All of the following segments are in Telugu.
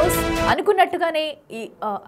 న్యూస్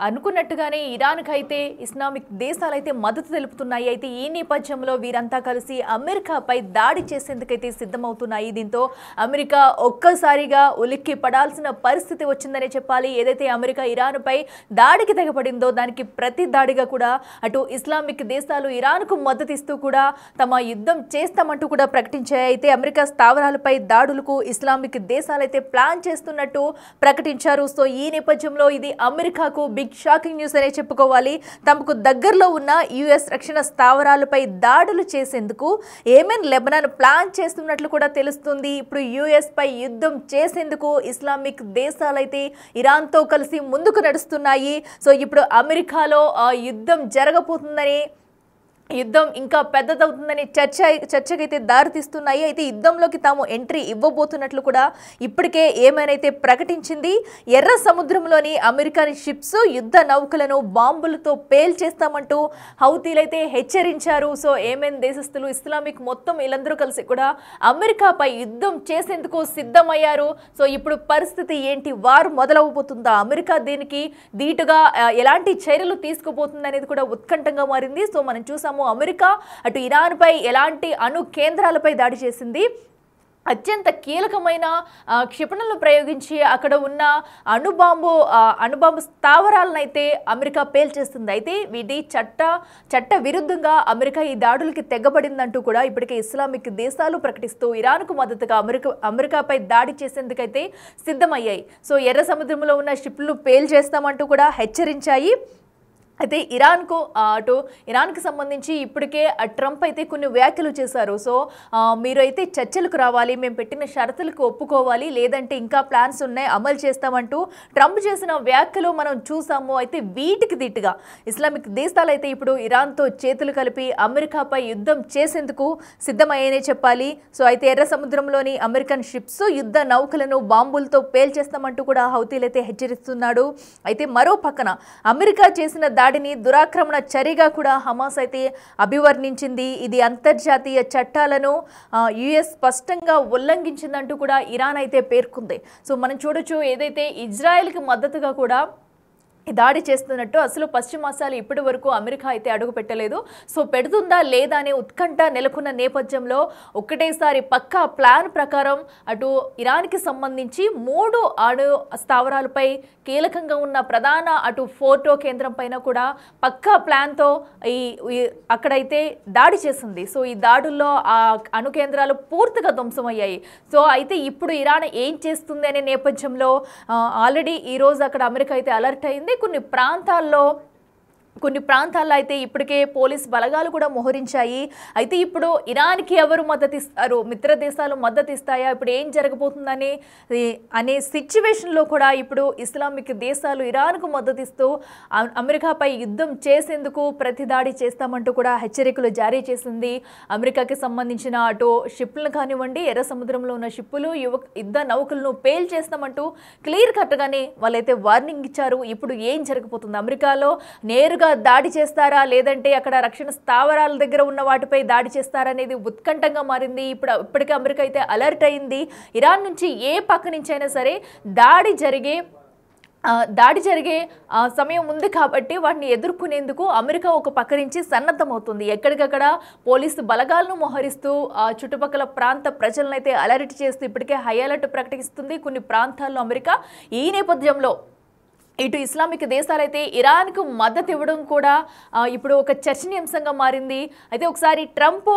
అనుకున్నట్టుగానే ఇరాన్కైతే ఇస్లామిక్ దేశాలైతే మద్దతు తెలుపుతున్నాయి. అయితే ఈ నేపథ్యంలో వీరంతా కలిసి అమెరికాపై దాడి చేసేందుకైతే సిద్ధమవుతున్నాయి. దీంతో అమెరికా ఒక్కసారిగా ఉలిక్కి పడాల్సిన పరిస్థితి వచ్చిందనే చెప్పాలి. ఏదైతే అమెరికా ఇరాన్పై దాడికి తెగపడిందో దానికి ప్రతి దాడిగా కూడా అటు ఇస్లామిక్ దేశాలు ఇరాన్కు మద్దతు ఇస్తూ కూడా తమ యుద్ధం చేస్తామంటూ కూడా ప్రకటించాయి. అయితే అమెరికా స్థావరాలపై దాడులకు ఇస్లామిక్ దేశాలైతే ప్లాన్ చేస్తున్నట్టు ప్రకటించారు. సో ఈ నేపథ్యంలో ఇది అమెరికాకు బిగ్ షాకింగ్ న్యూస్ అనే చెప్పుకోవాలి. తమకు దగ్గరలో ఉన్న యుఎస్ రక్షణ స్థావరాలపై దాడులు చేసేందుకు యెమెన్, లెబనాన్ ప్లాన్ చేస్తున్నట్లు కూడా తెలుస్తుంది. ఇప్పుడు యుఎస్ పై యుద్ధం చేసేందుకు ఇస్లామిక్ దేశాలైతే ఇరాన్తో కలిసి ముందుకు నడుస్తున్నాయి. సో ఇప్పుడు అమెరికాలో యుద్ధం జరగబోతుందని, యుద్ధం ఇంకా పెద్దదవుతుందని చర్చకైతే దారితీస్తున్నాయి. అయితే యుద్ధంలోకి తాము ఎంట్రీ ఇవ్వబోతున్నట్లు కూడా ఇప్పటికే ఏమైనా ప్రకటించింది. ఎర్ర సముద్రంలోని అమెరికన్ షిప్స్, యుద్ధ నౌకలను బాంబులతో పేల్చేస్తామంటూ హౌతీలైతే హెచ్చరించారు. సో ఏమెన్ దేశస్తులు, ఇస్లామిక్ మొత్తం వీళ్ళందరూ కలిసి కూడా అమెరికాపై యుద్ధం చేసేందుకు సిద్ధమయ్యారు. సో ఇప్పుడు పరిస్థితి ఏంటి? వారు మొదలవబోతుందా? అమెరికా దీనికి ధీటుగా ఎలాంటి చర్యలు తీసుకుపోతుంది అనేది కూడా ఉత్కంఠంగా మారింది. సో మనం చూసాము అమెరికా అటు ఇరాన్పై ఎలాంటి అణు కేంద్రాలపై దాడి చేసింది. అత్యంత కీలకమైన క్షిపణులను ప్రయోగించి అక్కడ ఉన్న అణుబాంబు స్థావరాలను అయితే అమెరికా పేల్చేస్తుంది. అయితే వీటి చట్ట విరుద్ధంగా అమెరికా ఈ దాడులకి తెగబడిందంటూ కూడా ఇప్పటికే ఇస్లామిక్ దేశాలు ప్రకటిస్తూ ఇరాన్కు మద్దతుగా అమెరికాపై దాడి చేసేందుకైతే సిద్ధమయ్యాయి. సో ఎర్ర సముద్రంలో ఉన్న షిప్లు పేల్చేస్తామంటూ కూడా హెచ్చరించాయి. అయితే ఇరాన్కి సంబంధించి ఇప్పటికే ట్రంప్ అయితే కొన్ని వ్యాఖ్యలు చేశారు. సో మీరు అయితే చర్చలకు రావాలి, మేము పెట్టిన షరతులకు ఒప్పుకోవాలి, లేదంటే ఇంకా ప్లాన్స్ ఉన్నాయి అమలు చేస్తామంటూ ట్రంప్ చేసిన వ్యాఖ్యలు మనం చూసాము. అయితే వీటికి దిట్టుగా ఇస్లామిక్ దేశాలు అయితే ఇప్పుడు ఇరాన్తో చేతులు కలిపి అమెరికాపై యుద్ధం చేసేందుకు సిద్ధమయ్యనే చెప్పాలి. సో అయితే ఎర్ర సముద్రంలోని అమెరికన్ షిప్స్, యుద్ధ నౌకలను బాంబులతో పేల్చేస్తామంటూ కూడా హౌతీలైతే హెచ్చరిస్తున్నాడు. అయితే మరో పక్కన అమెరికా చేసిన దాడిని దురాక్రమణ చర్యగా కూడా హమాస్ అయితే అభివర్ణించింది. ఇది అంతర్జాతీయ చట్టాలను యుఎస్ స్పష్టంగా ఉల్లంఘించిందంటూ కూడా ఇరాన్ అయితే పేర్కొంది. సో మనం చూడొచ్చు, ఏదైతే ఇజ్రాయెల్కి మద్దతుగా కూడా దాడి చేస్తున్నట్టు అసలు పశ్చిమాసాలు ఇప్పటి వరకు అమెరికా అయితే అడుగు పెట్టలేదు. సో పెడుతుందా లేదా అనే ఉత్కంఠ నెలకొన్న నేపథ్యంలో ఒక్కటేసారి పక్కా ప్లాన్ ప్రకారం అటు ఇరాన్కి సంబంధించి 3 అణు స్థావరాలపై కీలకంగా ఉన్న ప్రధాన అటు ఫోర్టో కేంద్రం పైన కూడా పక్కా ప్లాన్తో అక్కడైతే దాడి చేసింది. సో ఈ దాడుల్లో ఆ అణు కేంద్రాలు పూర్తిగా ధ్వంసమయ్యాయి. సో అయితే ఇప్పుడు ఇరాన్ ఏం చేస్తుంది అనే నేపథ్యంలో ఆల్రెడీ ఈరోజు అక్కడ అమెరికా అయితే అలర్ట్ అయింది. కొన్ని ప్రాంతాల్లో అయితే ఇప్పటికే పోలీస్ బలగాలు కూడా మోహరించాయి. అయితే ఇప్పుడు ఇరాన్కి ఎవరు మద్దతు ఇస్తారు? మిత్ర దేశాలు మద్దతు ఇస్తాయా? ఇప్పుడు ఏం జరగబోతుందని అనే సిచ్యువేషన్లో కూడా ఇప్పుడు ఇస్లామిక్ దేశాలు ఇరాన్కు మద్దతు ఇస్తూ అమెరికాపై యుద్ధం చేసేందుకు ప్రతి దాడి చేస్తామంటూ కూడా హెచ్చరికలు జారీ చేసింది. అమెరికాకి సంబంధించిన అటు షిప్లను కానివ్వండి, ఎర్ర సముద్రంలో ఉన్న షిప్పులు, యుద్ధ నౌకలను పేల్చేస్తామంటూ క్లియర్ కట్గానే వాళ్ళైతే వార్నింగ్ ఇచ్చారు. ఇప్పుడు ఏం జరగబోతుంది? అమెరికాలో నేరుగా దాడి చేస్తారా, లేదంటే అక్కడ రక్షణ స్థావరాల దగ్గర ఉన్న వాటిపై దాడి చేస్తారా అనేది ఉత్కంఠంగా మారింది. ఇప్పటికే అమెరికా అయితే అలర్ట్ అయింది. ఇరాన్ నుంచి ఏ పక్క నుంచి అయినా సరే దాడి జరిగే సమయం ఉంది కాబట్టి వాటిని ఎదుర్కొనేందుకు అమెరికా ఒక పక్క నుంచి సన్నద్ధమవుతుంది. ఎక్కడికక్కడ పోలీసు బలగాలను మోహరిస్తూ చుట్టుపక్కల ప్రాంత ప్రజలను అయితే అలర్ట్ చేస్తూ ఇప్పటికే హై అలర్ట్ ప్రకటిస్తుంది కొన్ని ప్రాంతాల్లో అమెరికా. ఈ నేపథ్యంలో ఇటు ఇస్లామిక్ దేశాలైతే ఇరాన్కు మద్దతు ఇవ్వడం కూడా ఇప్పుడు ఒక చర్చనీయాంశంగా మారింది. అయితే ఒకసారి ట్రంప్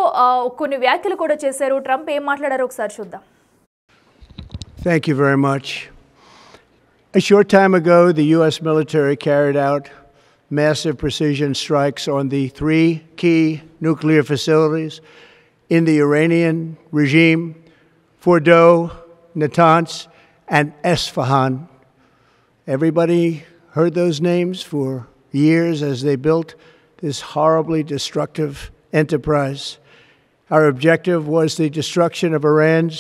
కొన్ని వ్యాఖ్యలు కూడా చేశారు. ట్రంప్ ఏం మాట్లాడారో ఒకసారి చూద్దాం. Thank you very much. A short time ago, the U.S. military carried out massive precision strikes on the 3 key nuclear facilities in the Iranian regime: Fordo, Natanz, and Esfahan. Everybody heard those names for years as they built this horribly destructive enterprise. Our objective was the destruction of Iran's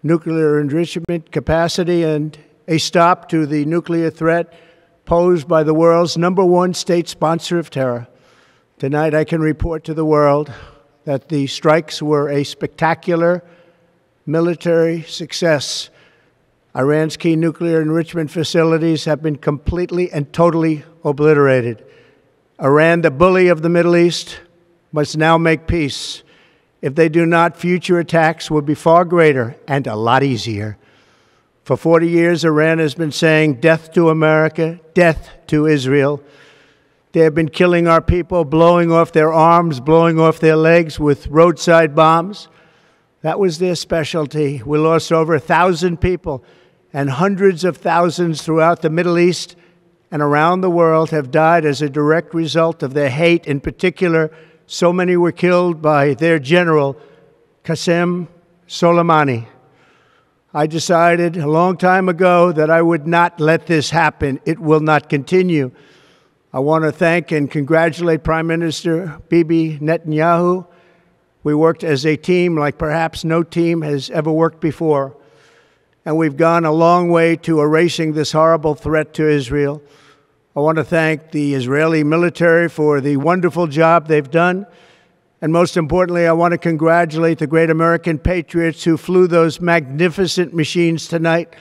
nuclear enrichment capacity and a stop to the nuclear threat posed by the world's #1 state sponsor of terror. Tonight I can report to the world that the strikes were a spectacular military success Iran's key nuclear enrichment facilities have been completely and totally obliterated. Iran, the bully of the Middle East, must now make peace. If they do not, future attacks will be far greater and a lot easier. For 40 years, Iran has been saying death to America, death to Israel. They have been killing our people, blowing off their arms, blowing off their legs with roadside bombs. That was their specialty. We lost over 1,000 people, and hundreds of thousands throughout the Middle East and around the world have died as a direct result of their hate. In particular, so many were killed by their general, Qasem Soleimani. I decided a long time ago that I would not let this happen. It will not continue. I want to thank and congratulate Prime Minister Bibi Netanyahu. We worked as a team like perhaps no team has ever worked before. And we've gone a long way to erasing this horrible threat to Israel. I want to thank the Israeli military for the wonderful job they've done. And most importantly, I want to congratulate the great American patriots who flew those magnificent machines tonight,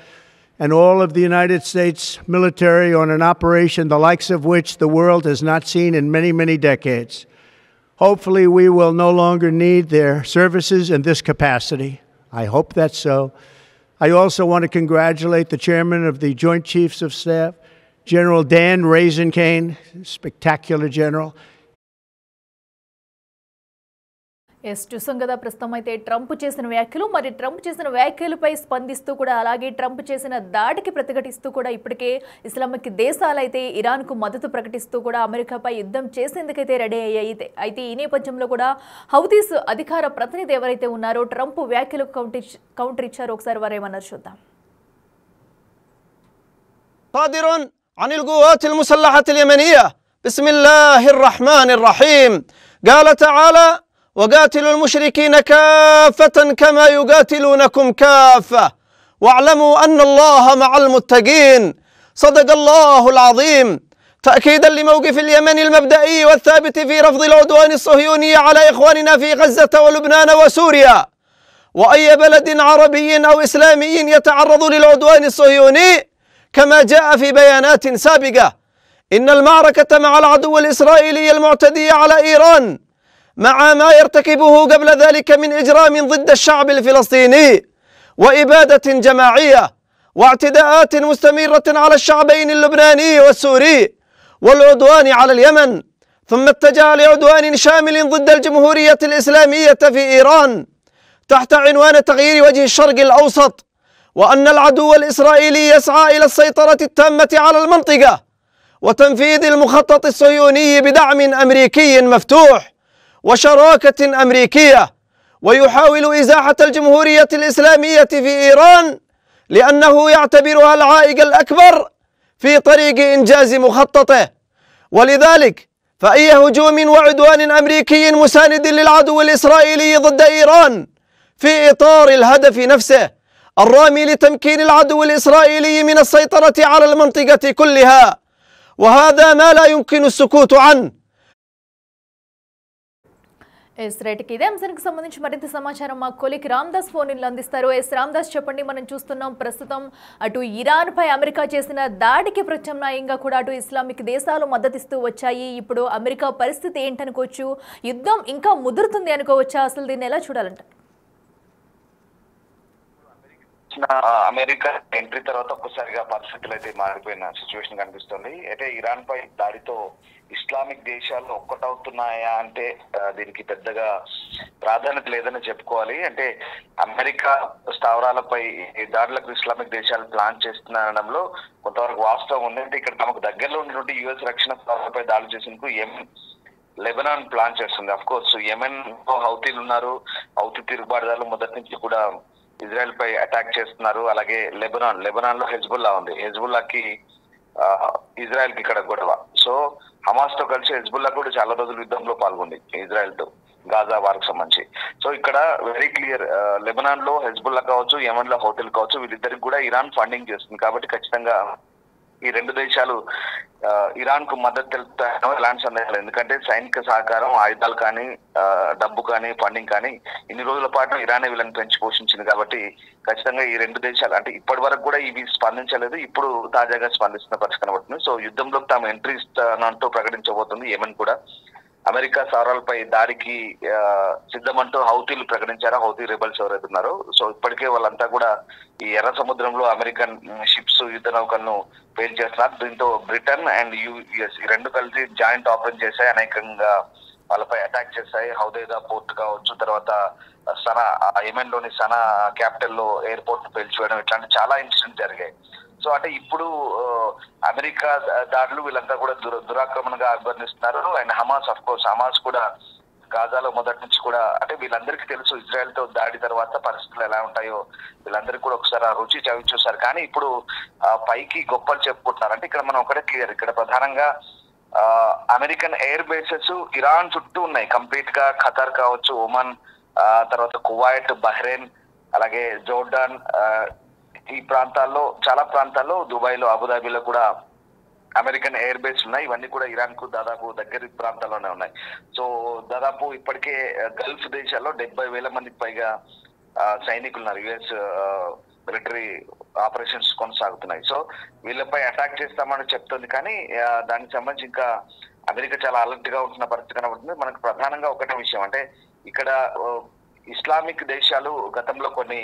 and all of the United States military on an operation the likes of which the world has not seen in many, many decades. Hopefully, we will no longer need their services in this capacity. I hope that's so. I also want to congratulate the chairman of the Joint Chiefs of Staff, General Dan Raisin-Kane, spectacular general. Yes చూసాం కదా ప్రస్తుతం అయితే ట్రంప్ చేసిన వ్యాఖ్యలు మరి ట్రంప్ చేసిన వ్యాఖ్యలపై స్పందిస్తూ కూడా అలాగే ట్రంప్ చేసిన దాడికి ప్రతిఘటిస్తూ కూడా ఇప్పటికే ఇస్లామిక్ దేశాలు అయితే ఇరాన్కు మద్దతు ప్రకటిస్తూ కూడా అమెరికాపై యుద్ధం చేసేందుకైతే రెడీ అయ్యాయి. అయితే ఈ నేపథ్యంలో కూడా హౌతీస్ అధికార ప్రతినిధి ఎవరైతే ఉన్నారో ట్రంప్ వ్యాఖ్యలకు కౌంటర్ ఇచ్చారో ఒకసారి వారేమన్నారు చూద్దాం. صادر عن القوات المسلحة اليمنية بسم الله الرحمن الرحيم قال تعالى وقاتلوا المشركين كافة كما يقاتلونكم كافة واعلموا أن الله مع المتقين صدق الله العظيم تأكيدا لموقف اليمن المبدئي والثابت في رفض العدوان الصهيوني على إخواننا في غزة ولبنان وسوريا وأي بلد عربي أو إسلامي يتعرض للعدوان الصهيوني كما جاء في بيانات سابقة إن المعركة مع العدو الإسرائيلي المعتدي على إيران مع ما يرتكبه قبل ذلك من إجرام ضد الشعب الفلسطيني وإبادة جماعية واعتداءات مستمرة على الشعبين اللبناني والسوري والعدوان على اليمن ثم اتجه لعدوان شامل ضد الجمهورية الإسلامية في إيران تحت عنوان تغيير وجه الشرق الأوسط وأن العدو الإسرائيلي يسعى إلى السيطرة التامة على المنطقة وتنفيذ المخطط الصهيوني بدعم أمريكي مفتوح وشراكة أمريكية ويحاول إزاحة الجمهورية الإسلامية في إيران لأنه يعتبرها العائق الأكبر في طريق إنجاز مخططه ولذلك فأي هجوم وعدوان أمريكي مساند للعدو الإسرائيلي ضد إيران في إطار الهدف نفسه الرامي لتمكين العدو الإسرائيلي من السيطرة على المنطقة كلها وهذا ما لا يمكن السكوت عنه. రైట్కి ఇదే అంశానికి సంబంధించి మరింత సమాచారం మా కొలిక్ రామ్దాస్ ఫోన్లో అందిస్తారు. రామ్దాస్ చెప్పండి, మనం చూస్తున్నాం ప్రస్తుతం అటు ఇరాన్పై అమెరికా చేసిన దాడికి ప్రత్యామ్నాయంగా కూడా అటు ఇస్లామిక్ దేశాలు మద్దతిస్తూ వచ్చాయి. ఇప్పుడు అమెరికా పరిస్థితి ఏంటనుకోవచ్చు? యుద్ధం ఇంకా ముదురుతుంది అనుకోవచ్చా? అసలు దీన్ని ఎలా చూడాలంట? అమెరికా ఎంట్రీ తర్వాత ఒక్కసారిగా పరిస్థితులు అయితే మారిపోయిన సిచ్యువేషన్ కనిపిస్తుంది. అయితే ఇరాన్ పై దాడితో ఇస్లామిక్ దేశాలు ఒక్కటవుతున్నాయా అంటే దీనికి పెద్దగా ప్రాధాన్యత లేదని చెప్పుకోవాలి. అంటే అమెరికా స్థావరాలపై దాడులకు ఇస్లామిక్ దేశాలు ప్లాన్ చేస్తున్నారనడంలో కొంతవరకు వాస్తవం ఉంది. అంటే ఇక్కడ తమకు దగ్గరలో ఉన్నటువంటి యుఎస్ రక్షణ స్థావరాలపై దాడులు చేసేందుకు లెబనాన్ ప్లాన్ చేస్తుంది. అఫ్ కోర్స్ యెమెన్ హౌతీలు ఉన్నారు. హౌతీ తిరుగుబాటుదారులు మొదటి నుంచి కూడా ఇజ్రాయెల్ పై అటాక్ చేస్తున్నారు. అలాగే లెబనాన్ లో హెజ్బుల్లా ఉంది. హెజ్బుల్లాకి ఇజ్రాయెల్ కి ఇక్కడ గొడవ. సో హమాస్ తో కలిసి హెజ్బుల్లా కూడా చాలా రోజులు యుద్ధంలో పాల్గొంది ఇజ్రాయెల్ తో, గాజా వారికి సంబంధించి. సో ఇక్కడ వెరీ క్లియర్, లెబనాన్ లో హెజ్బుల్లా కావచ్చు, యెమెన్ లో హౌతీలు కావచ్చు, వీళ్ళిద్దరికి కూడా ఇరాన్ ఫండింగ్ చేస్తుంది. కాబట్టి ఖచ్చితంగా ఈ రెండు దేశాలు ఇరాన్ కు మద్దతు తెలుపుతాయో ఎలాంటి సందేహాలు, ఎందుకంటే సైనిక సహకారం, ఆయుధాలు కానీ, డబ్బు కానీ, ఫండింగ్ కానీ ఇన్ని రోజుల పాటు ఇరానే వీళ్ళని పెంచి పోషించింది. కాబట్టి ఖచ్చితంగా ఈ రెండు దేశాలు అంటే ఇప్పటి వరకు కూడా ఇవి స్పందించలేదు, ఇప్పుడు తాజాగా స్పందిస్తున్న పరిస్థితి కనబడుతుంది. సో యుద్ధంలోకి తాము ఎంట్రీ ఇస్తానంటూ ప్రకటించబోతుంది యెమెన్ కూడా. అమెరికా స్థావరాలపై దాడికి సిద్ధమంటూ హౌతీలు ప్రకటించారు, హౌతీ రెబల్స్ ఎవరైతే ఉన్నారో. సో ఇప్పటికే వాళ్ళంతా కూడా ఈ ఎర్ర సముద్రంలో అమెరికన్ షిప్స్, యుద్ధ నౌకలను పేల్చేస్తున్నారు. దీంతో బ్రిటన్ అండ్ యుఎస్ ఈ రెండు కలిసి జాయింట్ ఆపరేషన్ చేశాయి, అనేకంగా వాళ్ళపై అటాక్ చేశాయి. హౌదైదా పోర్ట్ కావచ్చు, తర్వాత సనా యెమెన్ లోని సనా క్యాపిటల్ లో ఎయిర్పోర్ట్ ను పేల్చివేయడం, ఇట్లాంటి చాలా ఇన్సిడెంట్ జరిగాయి. సో అంటే ఇప్పుడు అమెరికా దాడులు వీళ్ళంతా కూడా దురాక్రమణగా అభివర్ణిస్తున్నారు. And Hamas, of course Hamas కూడా గాజాలో మొదటి నుంచి కూడా అంటే వీళ్ళందరికీ తెలుసు ఇజ్రాయెల్ తో దాడి తర్వాత పరిస్థితులు ఎలా ఉంటాయో, వీళ్ళందరికీ కూడా ఒకసారి ఆ రుచి చవి చూస్తారు. కానీ ఇప్పుడు పైకి గొప్పలు చెప్పుకుంటున్నారు. అంటే ఇక్కడ మనం ఒకటే క్లియర్, ఇక్కడ ప్రధానంగా అమెరికన్ ఎయిర్ బేసెస్ ఇరాన్ చుట్టూ ఉన్నాయి కంప్లీట్ గా. ఖతార్ కావచ్చు, ఒమన్, తర్వాత కువైట్, బహ్రెయిన్, అలాగే జోర్డాన్, ఈ ప్రాంతాల్లో చాలా ప్రాంతాల్లో, దుబాయ్ లో, అబుదాబిలో కూడా అమెరికన్ ఎయిర్ బేస్ ఉన్నాయి. ఇవన్నీ కూడా ఇరాన్ కు దాదాపు దగ్గర ప్రాంతాల్లోనే ఉన్నాయి. సో దాదాపు ఇప్పటికే గల్ఫ్ దేశాల్లో 70,000 మందికి పైగా సైనికులు ఉన్నారు. యుఎస్ మిలిటరీ ఆపరేషన్స్ కొనసాగుతున్నాయి. సో వీళ్ళపై అటాక్ చేస్తామని చెప్తుంది, కానీ దానికి సంబంధించి ఇంకా అమెరికా చాలా అలర్ట్ గా ఉంటున్న పరిస్థితి కనబడుతుంది. మనకు ప్రధానంగా ఒకటే విషయం అంటే ఇక్కడ ఇస్లామిక్ దేశాలు గతంలో కొన్ని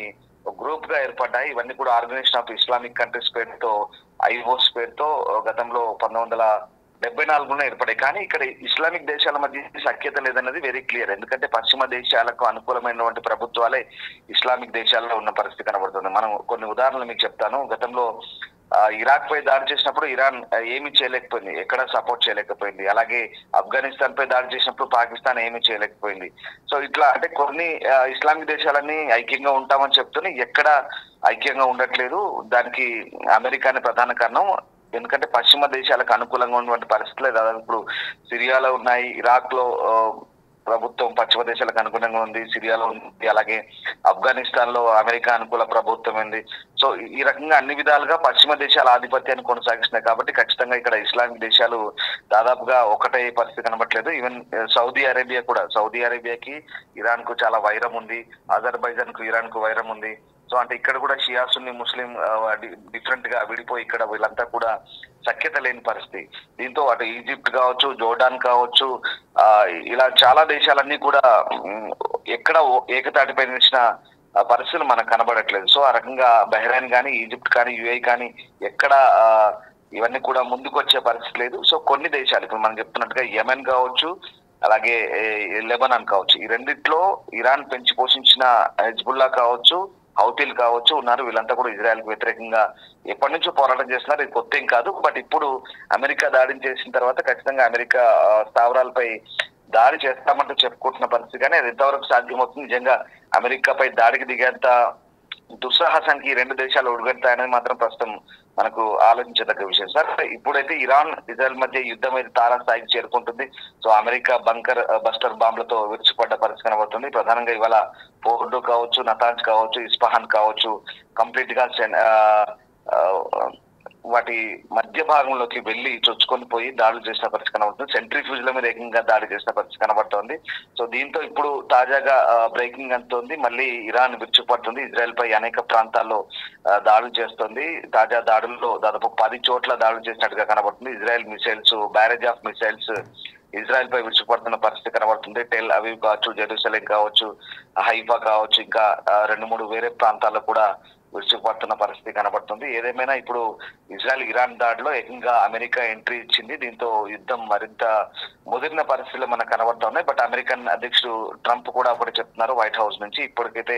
గ్రూప్ గా ఏర్పడ్డాయి. ఇవన్నీ కూడా ఆర్గనైజేషన్ ఆఫ్ ఇస్లామిక్ కంట్రీస్ పేరుతో, ఐఓస్ పేరుతో గతంలో 1974లో ఏర్పడాయి. కానీ ఇక్కడ ఇస్లామిక్ దేశాల మధ్య సఖ్యత లేదన్నది వెరీ క్లియర్. ఎందుకంటే పశ్చిమ దేశాలకు అనుకూలమైనటువంటి ప్రభుత్వాలే ఇస్లామిక్ దేశాల్లో ఉన్న పరిస్థితి కనబడుతుంది. మనం కొన్ని ఉదాహరణలు మీకు చెప్తాను. గతంలో ఇరాక్ పై దాడి చేసినప్పుడు ఇరాన్ ఏమీ చేయలేకపోయింది, ఎక్కడ సపోర్ట్ చేయలేకపోయింది. అలాగే ఆఫ్ఘనిస్తాన్ పై దాడి చేసినప్పుడు పాకిస్తాన్ ఏమీ చేయలేకపోయింది. సో ఇట్లా అంటే కొన్ని ఇస్లామిక్ దేశాలన్నీ ఐక్యంగా ఉంటామని చెప్తూనే ఎక్కడ ఐక్యంగా ఉండట్లేదు. దానికి అమెరికానే ప్రధాన కారణం. ఎందుకంటే పశ్చిమ దేశాలకు అనుకూలంగా ఉన్నటువంటి పరిస్థితులే దాదాపు ఇప్పుడు సిరియాలో ఉన్నాయి, ఇరాక్ లో ప్రభుత్వం పశ్చిమ దేశాలకు అనుగుణంగా ఉంది, సిరియాలో ఉంది, అలాగే ఆఫ్ఘనిస్తాన్ లో అమెరికా అనుకూల ప్రభుత్వం ఉంది. సో ఈ రకంగా అన్ని విధాలుగా పశ్చిమ దేశాల ఆధిపత్యాన్ని కొనసాగిస్తున్నాయి. కాబట్టి ఖచ్చితంగా ఇక్కడ ఇస్లామిక్ దేశాలు దాదాపుగా ఒకటే పరిస్థితి కనబట్లేదు. ఈవెన్ సౌదీ అరేబియా కూడా, సౌదీ అరేబియాకి ఇరాన్ కు చాలా వైరం ఉంది, అజర్బైజాన్ కు ఇరాన్ కు వైరం ఉంది. సో అంటే ఇక్కడ కూడా షియా సున్నీ ముస్లిం డిఫరెంట్ గా విడిపోయి ఇక్కడ వీళ్ళంతా కూడా సఖ్యత లేని పరిస్థితి. దీంతో అటు ఈజిప్ట్ కావచ్చు, జోర్డాన్ కావచ్చు, ఇలా చాలా దేశాలన్నీ కూడా ఎక్కడ ఏకతాటిపై నిలిచిన పరిస్థితులు మనకు కనబడట్లేదు. సో ఆ రకంగా బహ్రెయిన్ కానీ, ఈజిప్ట్ కానీ, యుఏఈ కానీ ఎక్కడ ఇవన్నీ కూడా ముందుకు వచ్చే పరిస్థితి లేదు. సో కొన్ని దేశాలు ఇప్పుడు మనం చెప్తున్నట్టుగా యెమెన్ కావచ్చు, అలాగే లెబనాన్ కావచ్చు, ఈ రెండిట్లో ఇరాన్ పెంచి పోషించిన హెజ్బుల్లా కావచ్చు, హౌతీలు కావచ్చు ఉన్నారు. వీళ్ళంతా కూడా ఇజ్రాయెల్ కు వ్యతిరేకంగా ఎప్పటి నుంచో పోరాటం చేస్తున్నారు. ఇది కొత్త ఏం కాదు. బట్ ఇప్పుడు అమెరికా దాడిని చేసిన తర్వాత ఖచ్చితంగా అమెరికా స్థావరాలపై దాడి చేస్తామంటూ చెప్పుకుంటున్న పరిస్థితి, కానీ అది ఎంతవరకు సాధ్యమవుతుంది, నిజంగా అమెరికాపై దాడికి దిగేంత దుస్సాహసానికి రెండు దేశాలు ఒడిగడతాయనేది మాత్రం ప్రస్తుతం మనకు ఆలోచించదగ్గ విషయం. సార్ ఇప్పుడైతే ఇరాన్ ఇజ్రాయెల్ మధ్య యుద్ధం అయితే తారాస్థాయికి చేరుకుంటుంది. సో అమెరికా బంకర్ బస్టర్ బాంబులతో విరుచుపడ్డ పరిస్థితి కనబడుతుంది. ప్రధానంగా ఇవాళ ఫోర్డో కావచ్చు, నతాంజ్ కావచ్చు, ఇస్ఫహాన్ కావచ్చు కంప్లీట్ గా వాటి మధ్య భాగంలోకి వెళ్లి చొచ్చుకొని పోయి దాడులు చేసిన పరిస్థితి కనబడుతుంది. సెంట్రిఫ్యూజ్ల మీద ఏకంగా దాడి చేసిన పరిస్థితి కనబడుతోంది. సో దీంతో ఇప్పుడు తాజాగా బ్రేకింగ్ అంతోంది, మళ్ళీ ఇరాన్ విరుచుపడుతుంది, ఇజ్రాయెల్ పై అనేక ప్రాంతాల్లో దాడులు చేస్తుంది. తాజా దాడుల్లో దాదాపు 10 చోట్ల దాడులు చేసినట్టుగా కనబడుతుంది. Israel missiles, barrage of missiles Israel పై విరుచుపడుతున్న పరిస్థితి కనబడుతుంది. టెల్ అవీవ్ కావచ్చు, జెరూసలేం కావచ్చు, హైఫా కావచ్చు, ఇంకా 2-3 వేరే ప్రాంతాల్లో కూడా విరుచుకుపడుతున్న పరిస్థితి కనబడుతుంది. ఏదేమైనా ఇప్పుడు ఇజ్రాయెల్ ఇరాన్ దాడిలో ఏకంగా అమెరికా ఎంట్రీ ఇచ్చింది. దీంతో యుద్ధం మరింత ముదిరిన పరిస్థితులు మనకు కనబడుతూ ఉన్నాయి. బట్ అమెరికన్ అధ్యక్షుడు ట్రంప్ కూడా ఒకటి చెప్తున్నారు వైట్ హౌస్ నుంచి, ఇప్పటికైతే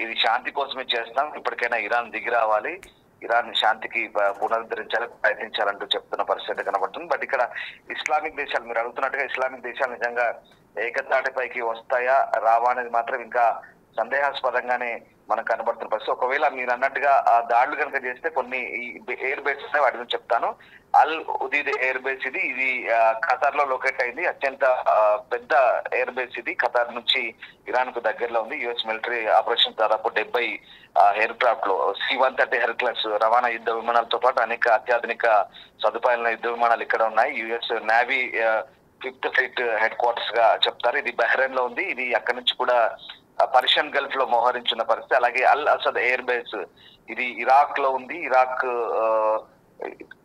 ఇది శాంతి కోసమే చేస్తాం, ఇప్పటికైనా ఇరాన్ దిగి రావాలి, ఇరాన్ శాంతికి పునరుద్ధరించాలని ప్రయత్నించాలంటూ చెప్తున్న పరిస్థితి కనబడుతుంది. బట్ ఇక్కడ ఇస్లామిక్ దేశాలు మీరు అడుగుతున్నట్టుగా ఇస్లామిక్ దేశాలు నిజంగా ఏకతాటిపైకి వస్తాయా రావా అనేది మాత్రం ఇంకా సందేహాస్పదంగానే మనకు కనబడుతున్న పరిస్థితి. ఒకవేళ మీరు అన్నట్టుగా ఆ దాడులు కనుక చేస్తే కొన్ని ఎయిర్ బేస్ ఉన్నాయి, వాటి గురించి చెప్తాను. అల్ ఉదీద్ ఎయిర్ బేస్ ఇది ఖతార్ లో లొకేట్ అయింది. అత్యంత పెద్ద ఎయిర్ బేస్ ఇది. ఖతార్ నుంచి ఇరాన్ కు దగ్గరలో ఉంది. యుఎస్ మిలిటరీ ఆపరేషన్ దాదాపు 70 ఎయిర్ క్రాఫ్ట్ లో C-130 హెర్క్యులస్ రవాణా యుద్ధ విమానాలతో పాటు అనేక అత్యాధునిక సదుపాయాల యుద్ధ విమానాలు ఇక్కడ ఉన్నాయి. US navy 5th fleet head quarters గా చెప్తారు. ఇది బహ్రెయిన్ లో ఉంది. ఇది అక్కడి నుంచి కూడా పర్షియన్ గల్ఫ్ లో మోహరించిన పరిస్థితి. అలాగే అల్ అసద్ ఎయిర్ బేస్ ఇది ఇరాక్ లో ఉంది. ఇరాక్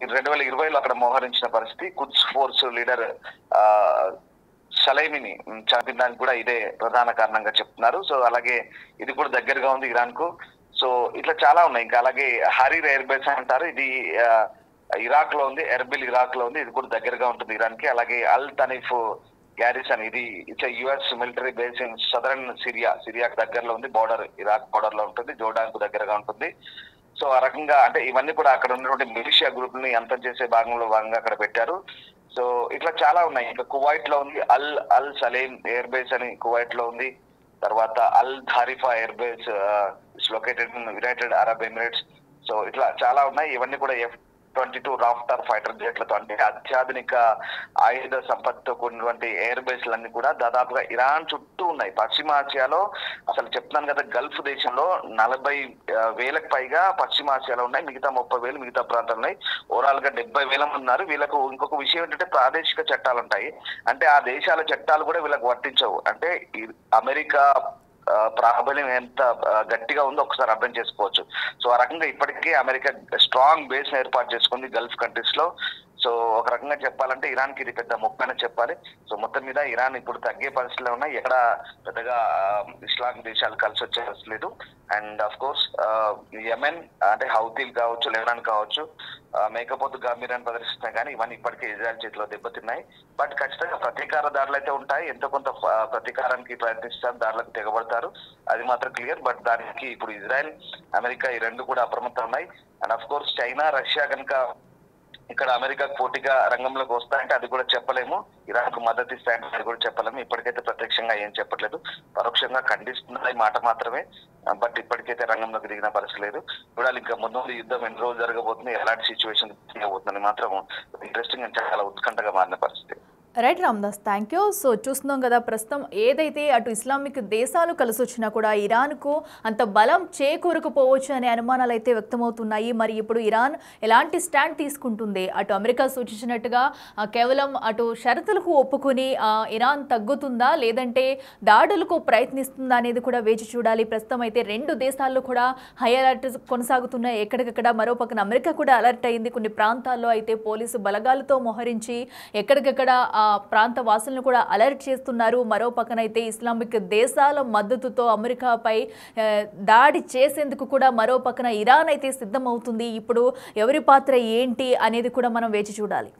2020లో అక్కడ మోహరించిన పరిస్థితి. కుద్స్ ఫోర్స్ లీడర్ షలైమిని చంపడానికి కూడా ఇదే ప్రధాన కారణంగా చెప్తున్నారు. సో అలాగే ఇది కూడా దగ్గరగా ఉంది ఇరాన్ కు. సో ఇట్లా చాలా ఉన్నాయి. ఇంకా అలాగే హరీర్ ఎయిర్ బేస్ అంటారు. ఇది ఇరాక్ లో ఉంది. ఎర్బిల్ ఇరాక్ లో ఉంది. ఇది కూడా దగ్గరగా ఉంటుంది ఇరాన్ కి. అలాగే అల్ తనీఫ్ గ్యారిసన్ ఇది US military base in southern సిరియాకు దగ్గరలో ఉంది. ఇరాక్ బోర్డర్ లో ఉంటుంది. జోర్డాన్ కు దగ్గరగా ఉంటుంది. సో ఆ రకంగా అంటే ఇవన్నీ కూడా అక్కడ ఉన్నటువంటి మిలిషియా గ్రూప్ ని అంతం చేసే భాగంగా అక్కడ పెట్టారు. సో ఇట్లా చాలా ఉన్నాయి. ఇంకా కువైట్ లో ఉంది అల్ సలేం ఎయిర్ బేస్ అని కువైట్ లో ఉంది. తర్వాత అల్ ధారిఫా air base located in United Arab Emirates. So ఇట్లా చాలా ఉన్నాయి. ఇవన్నీ కూడా F-22 రాఫ్టర్ ఫైటర్ జెట్లతో అంటే అత్యాధునిక ఆయుధ సంపత్తితో కూడినటువంటి ఎయిర్ బేస్లన్నీ కూడా దాదాపుగా ఇరాన్ చుట్టూ ఉన్నాయి. పశ్చిమాసియాలో అసలు చెప్తున్నాను కదా, గల్ఫ్ దేశంలో 40,000కు పైగా పశ్చిమాసియాలో ఉన్నాయి. మిగతా 30,000 మిగతా ప్రాంతాలు ఉన్నాయి. ఓవరాల్ గా 70,000 మంది ఉన్నారు. వీళ్ళకు ఇంకొక విషయం ఏంటంటే ప్రాదేశిక చట్టాలు ఉంటాయి. అంటే ఆ దేశాల చట్టాలు కూడా వీళ్ళకి వర్తించవు. అంటే అమెరికా ప్రాబల్యం ఎంత గట్టిగా ఉందో ఒకసారి అర్థం చేసుకోవచ్చు. సో ఆ రకంగా ఇప్పటికే అమెరికా స్ట్రాంగ్ బేస్ ఏర్పాటు చేసుకుంది గల్ఫ్ కంట్రీస్ లో. సో ఒక రకంగా చెప్పాలంటే ఇరాన్ కి ఇది పెద్ద ముప్పని చెప్పాలి. సో మొత్తం మీద ఇరాన్ ఇప్పుడు తగ్గే పరిస్థితిలో ఉన్నాయి. ఎక్కడ పెద్దగా ఇస్లామిక్ దేశాలు కలిసి వచ్చే పరిస్థితి లేదు. అండ్ అఫ్ కోర్స్ యెమెన్ అంటే హౌతీలు కావచ్చు, లెబనాన్ కావచ్చు మేకపోతు గంభీరాన్ని ప్రదర్శిస్తున్నాయి. కానీ ఇవన్నీ ఇప్పటికే ఇజ్రాయెల్ చేతిలో దెబ్బతిన్నాయి. బట్ ఖచ్చితంగా ప్రతీకార దాడులు అయితే ఉంటాయి. ఎంతో కొంత ప్రతీకారానికి ప్రయత్నిస్తారు, దాడులకు తెగబడతారు, అది మాత్రం క్లియర్. బట్ దానికి ఇప్పుడు ఇజ్రాయెల్, అమెరికా ఈ రెండు కూడా అప్రమత్తం ఉన్నాయి. And of course China, Russia కనుక ఇక్కడ అమెరికాకు పోటీగా రంగంలోకి వస్తాయంటే అది కూడా చెప్పలేము. ఇరాన్ కు మద్దతు ఇస్తాయంటే అది కూడా చెప్పలేము. ఇప్పటికైతే ప్రత్యక్షంగా ఏం చెప్పట్లేదు, పరోక్షంగా ఖండిస్తున్నది మాట మాత్రమే. బట్ ఇప్పటికైతే రంగంలోకి దిగిన పరిస్థితి లేదు. చూడాలి ఇంకా ముందు యుద్ధం ఎన్ని రోజులు జరగబోతుంది, ఎలాంటి సిచ్యువేషన్ జరగబోతుందని మాత్రం ఇంట్రెస్టింగ్ అండ్ చాలా ఉత్కంఠగా మారిన పరిస్థితి. Right Ramdas, thank you. So చూస్తున్నాం కదా, ప్రస్తుతం ఏదైతే అటు ఇస్లామిక్ దేశాలు కలిసి వచ్చినా కూడా ఇరాన్కు అంత బలం చేకూరకపోవచ్చు అనే అనుమానాలు అయితే వ్యక్తమవుతున్నాయి. మరి ఇప్పుడు ఇరాన్ ఎలాంటి స్టాండ్ తీసుకుంటుంది? అటు అమెరికా సూచించినట్టుగా కేవలం అటు షరతులకు ఒప్పుకొని ఇరాన్ తగ్గుతుందా, లేదంటే దాడులకు ప్రయత్నిస్తుందా అనేది కూడా వేచి చూడాలి. ప్రస్తుతం అయితే రెండు దేశాల్లో కూడా హై అలర్ట్ కొనసాగుతున్నాయి. ఎక్కడికక్కడ మరోపక్కన అమెరికా కూడా అలర్ట్ అయింది. కొన్ని ప్రాంతాల్లో అయితే పోలీసు బలగాలతో మోహరించి ఎక్కడికక్కడ ప్రాంత వాసులను కూడా అలర్ట్ చేస్తున్నారు. మరో పక్కనైతే ఇస్లామిక్ దేశాల మద్దతుతో అమెరికాపై దాడి చేసేందుకు కూడా మరో పక్కన ఇరాన్ అయితే సిద్ధమవుతుంది. ఇప్పుడు ఎవరి పాత్ర ఏంటి అనేది కూడా మనం వేచి చూడాలి.